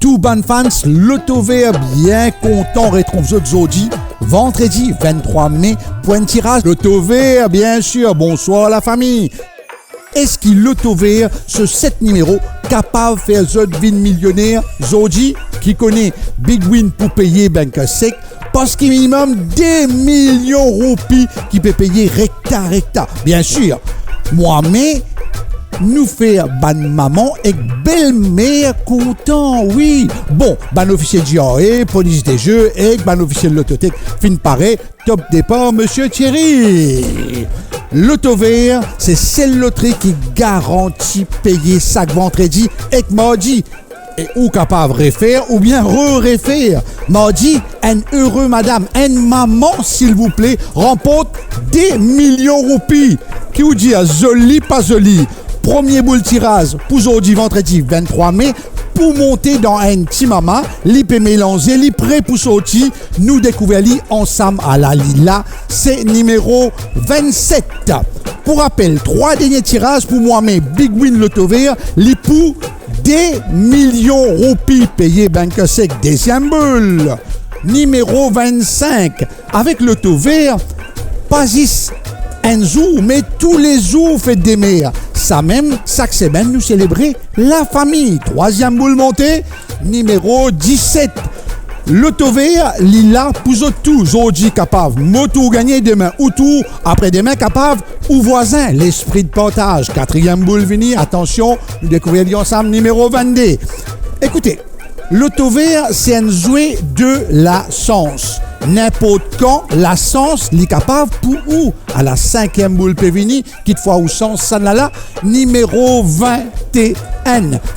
tout ban fans, Loto Vert bien content retrouve Zodi. Vendredi 23 mai, point de tirage Loto Vert, bien sûr. Bonsoir la famille. Est-ce qu'il Loto Vert, ce 7 numéros, capable de faire Zodvin millionnaire? Zodi, qui connaît Big Win pour payer banque sec, parce qu'il minimum des millions de roupies qui peut payer recta. Bien sûr, moi, mais nous faire ban maman et belle-mère content, oui. Bon, ban officiel JRE, police des jeux et ban officiel Lotothèque, fin pareil, top départ, monsieur Thierry. Loto Vert, c'est celle loterie qui garantit payer chaque vendredi et mardi. Et ou capable de refaire ou bien re-refaire. Mardi, un heureux madame, un maman, s'il vous plaît, remporte des millions de roupies. Qui vous dit joli, pas joli. Premier boule tirage pour aujourd'hui, vendredi 23 mai, pour monter dans un petit maman, l'ip est mélangé, l'ip prêt pour sortir, nous découvrons ensemble à la Lila, c'est numéro 27. Pour rappel, 3 derniers tirages pour moi, mais Big Win Loto Vert, l'ipou des millions de roupies payés banque sec, deuxième boule. Numéro 25, avec Loto Vert, pas juste un jour, mais tous les jours faites des mères. Ça même, chaque semaine, nous célébrer la famille. Troisième boule montée, numéro 17. Loto Vert, Lila, pour tout, aujourd'hui capable, moto gagner demain, ou tout, après-demain capable, ou voisin, l'esprit de partage. Quatrième boule venir, attention, nous découvrirons ensemble numéro 22. Écoutez, Loto Vert, c'est un jouet de la chance. N'importe quand, la chance, l'est capable pour où? À la 5e boule Pévini, qui de fois ou sens, ça là, numéro 21.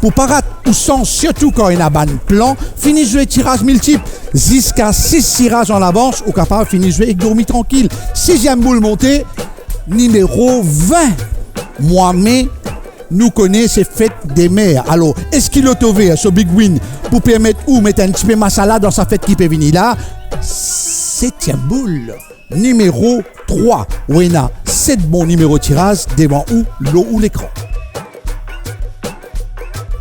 Pour pas rater ou sens, surtout quand il y a un plan, fini jouer tirage multiple. Jusqu'à 6 tirages en avance, ou capable fini jouer et dormir tranquille. 6e boule montée, numéro 20. Moi-même, nous connaissons ces fêtes des mères. Alors, est-ce qu'il Loto Vert, ce Big Win, pour permettre ou mettre un petit peu masala dans sa fête qui peut venir là? 7e boule, numéro 3. Wena, 7 bons numéros tirage devant ou l'eau ou l'écran.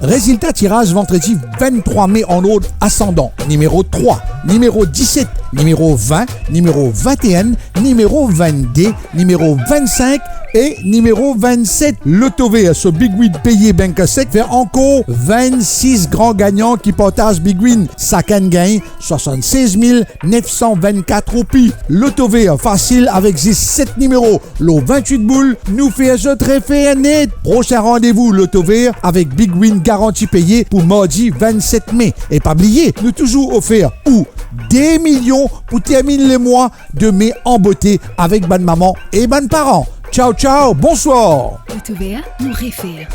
Résultat tirage vendredi 23 mai en ordre ascendant. Numéro 3, numéro 17, numéro 20, numéro 21, numéro 22, numéro 25 et numéro 27. Loto Vert, ce Big Win payé banque sec, fait encore 26 grands gagnants qui partagent Big Win. Chacun gagne 76 924 roupies. Loto Vert, facile avec 7 numéros. L'eau 28 boules, nous fait ce très fait net. Prochain rendez-vous Loto Vert avec Big Win garantie payée pour mardi 27 mai. Et pas oublier, nous toujours offert ou des millions pour terminer les mois de mai en beauté avec bonne maman et bonne parents. Ciao, ciao, bonsoir. Loto Vert, nous réfère.